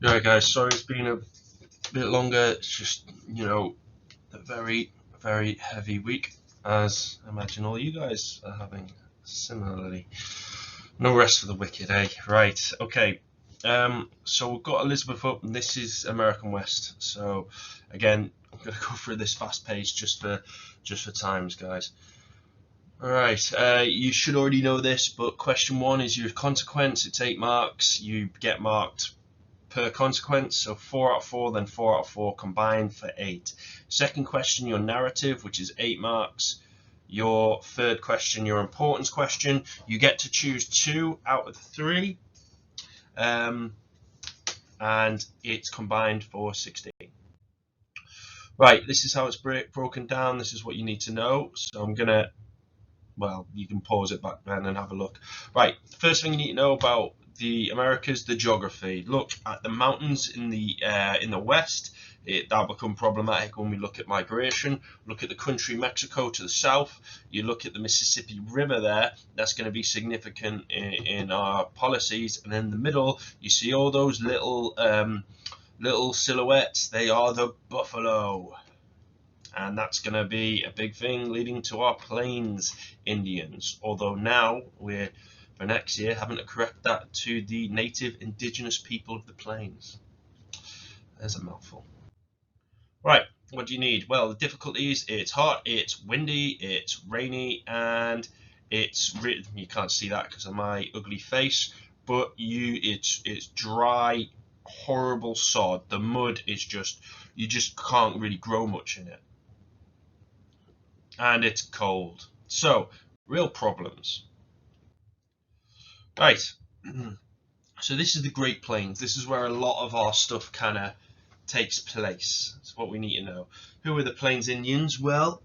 Yeah, guys, sorry it's been a bit longer. It's just, a very, very heavy week, as I imagine all you guys are having similarly. No rest for the wicked, eh? Right, okay. So we've got Elizabeth up, and this is American West. So, again, I'm going to go through this fast pace just for times, guys. All right, you should already know this, but question one is your consequence. It's 8 marks. You get marked per consequence, so 4 out of 4, then 4 out of 4 combined for 8. Second question, your narrative, which is 8 marks. Your third question, your importance question, you get to choose 2 out of 3, and it's combined for 16. Right, this is how it's broken down. This is what you need to know. So I'm gonna, well, you can pause it back then and have a look. Right, first thing you need to know about the Americas, the geography. Look at the mountains in the west. That'll become problematic when we look at migration. Look at the country Mexico to the south. You look at the Mississippi River there. That's going to be significant in our policies. And in the middle, you see all those little silhouettes. They are the buffalo. And that's going to be a big thing leading to our Plains Indians. Although now we're, for next year, having to correct that to the native indigenous people of the plains. There's a mouthful. Right, what do you need? Well, the difficulties, it's hot, it's windy, it's rainy, and it's, you can't see that because of my ugly face, but it's dry, horrible sod. The mud is just, you just can't really grow much in it. And it's cold. So, real problems. Right. So this is the Great Plains. This is where a lot of our stuff kind of takes place. That's what we need to know. Who are the Plains Indians? Well,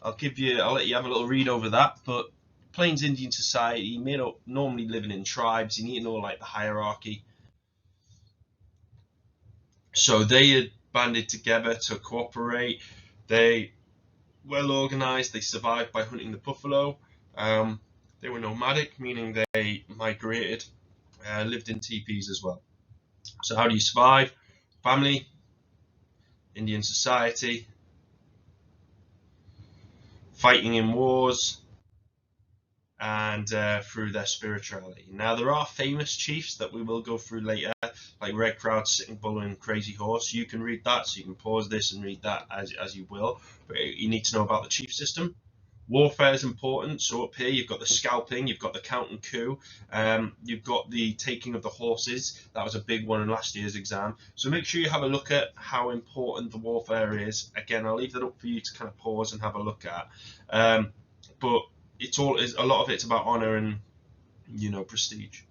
I'll let you have a little read over that. But Plains Indian society, normally living in tribes. You need to know like the hierarchy. So they had banded together to cooperate. They well organized. They survived by hunting the buffalo. They were nomadic, meaning they migrated, lived in teepees as well. So how do you survive? Family, Indian society, fighting in wars, and through their spirituality. Now there are famous chiefs that we will go through later, like Red Crowd, Sitting Bull, and Crazy Horse. You can read that, so you can pause this and read that as you will. But you need to know about the chief system. Warfare is important. So up here you've got the scalping, you've got the count and coup, you've got the taking of the horses. That was a big one in last year's exam. So make sure you have a look at how important the warfare is. Again, I'll leave that up for you to kind of pause and have a look at. But a lot of it's about honor and prestige.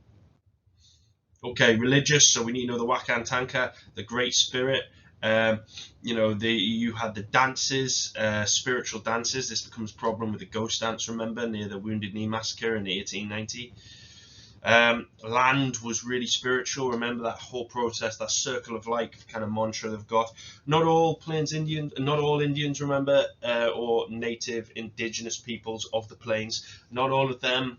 Okay, religious. So we need to know the Wakan Tanka, the Great Spirit. You had the dances, spiritual dances. This becomes a problem with the ghost dance, remember, near the Wounded Knee Massacre in 1890. Land was really spiritual. Remember that whole process, that circle of life kind of mantra they've got. Not all Indians, remember, or native indigenous peoples of the plains. Not all of them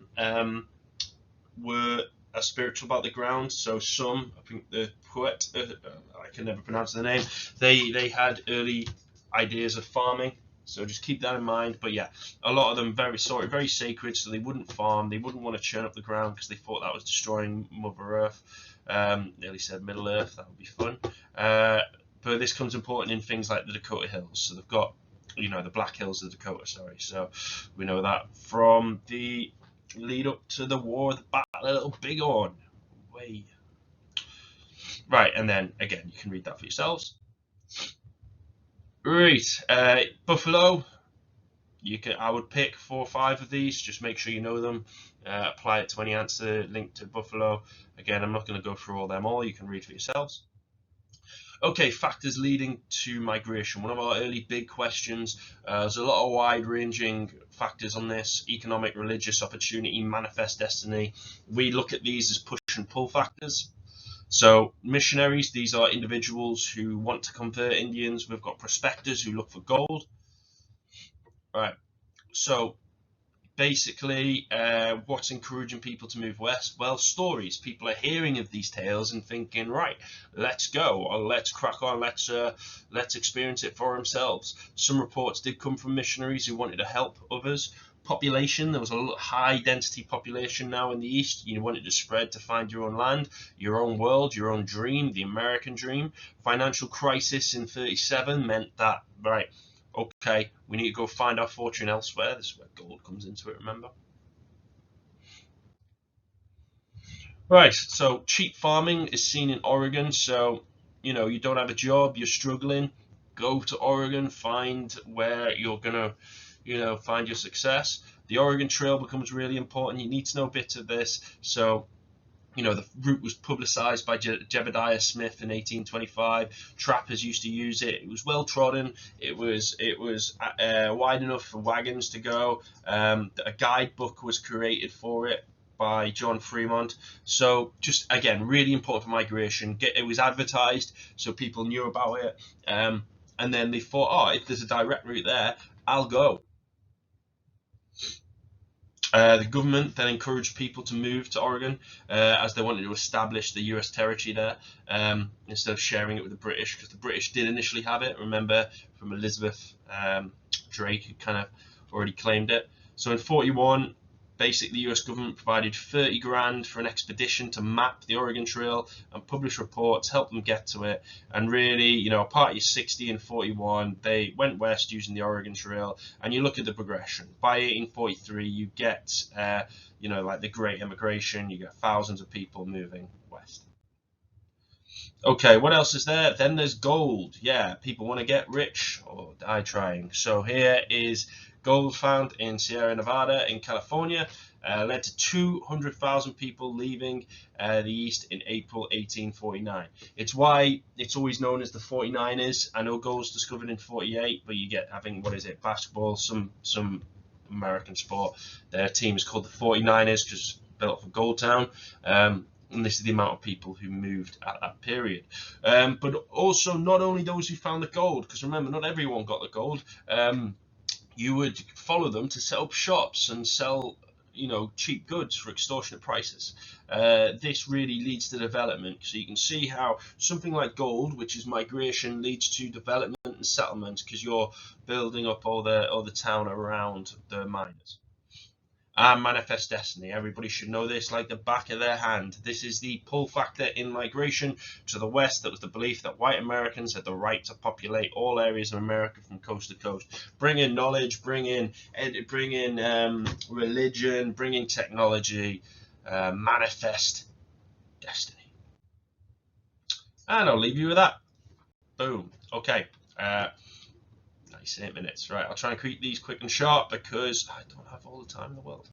were as spiritual about the ground. So some, I think the poet, I can never pronounce the name, they had early ideas of farming. So just keep that in mind. But yeah, a lot of them very sacred, so they wouldn't farm. They wouldn't want to churn up the ground because they thought that was destroying Mother Earth. Nearly said Middle Earth. That would be fun. But this comes important in things like the Dakota Hills. So they've got, the Black Hills of Dakota. Sorry. So we know that from the lead up to the War of the Battle of Little Bighorn. Right, and then again, you can read that for yourselves. Right, Buffalo. I would pick 4 or 5 of these. Just make sure you know them. Apply it to any answer linked to Buffalo. Again, I'm not going to go through all them all. You can read for yourselves. Okay, factors leading to migration. One of our early big questions. There's a lot of wide-ranging factors on this: economic, religious, opportunity, manifest destiny. We look at these as push and pull factors. So missionaries, these are individuals who want to convert Indians. We've got prospectors who look for gold. Right. So basically, what's encouraging people to move west? Well, stories. People are hearing of these tales and thinking, right, let's go, or let's crack on, let's experience it for ourselves. Some reports did come from missionaries who wanted to help others. Population, there was a high density population now in the east. You wanted to spread to find your own land, your own world, your own dream, the American dream. Financial crisis in 37 meant that, right, okay, we need to go find our fortune elsewhere. This is where gold comes into it, remember? Right, so cheap farming is seen in Oregon. So, you don't have a job, you're struggling, go to Oregon, find where you're gonna, find your success. The Oregon Trail becomes really important. You need to know a bit of this. So, the route was publicized by Jebediah Smith in 1825. Trappers used to use it. It was well trodden. It was wide enough for wagons to go. A guidebook was created for it by John Fremont. So just again, really important for migration. It was advertised so people knew about it. And then they thought, oh, if there's a direct route there, I'll go. The government then encouraged people to move to Oregon as they wanted to establish the US territory there instead of sharing it with the British, because the British did initially have it. Remember, from Elizabeth Drake, who kind of already claimed it. So in 41, basically the US government provided 30 grand for an expedition to map the Oregon Trail and publish reports, help them get to it. And really, a party of 60 and 41, they went west using the Oregon Trail. And you look at the progression. By 1843, you get, like the Great Immigration, you get thousands of people moving west. Okay, what else is there? Then there's gold. Yeah, people want to get rich or die trying. So here is gold found in Sierra Nevada in California. Led to 200,000 people leaving the East in April 1849. It's why it's always known as the 49ers. I know gold was discovered in 48, but you get having, what is it, basketball, some American sport. Their team is called the 49ers because built for Gold Town. And this is the amount of people who moved at that period. But also not only those who found the gold, because remember, not everyone got the gold. You would follow them to set up shops and sell, cheap goods for extortionate prices. This really leads to development. So you can see how something like gold, which is migration, leads to development and settlement because you're building up all the town around the miners. And manifest destiny. Everybody should know this like the back of their hand. This is the pull factor in migration to the west. That was the belief that white Americans had the right to populate all areas of America from coast to coast. Bring in knowledge, bring in religion, bring in technology, manifest destiny. And I'll leave you with that. Boom. Okay. 98 minutes. Right, I'll try and keep these quick and sharp because I don't have all the time in the world.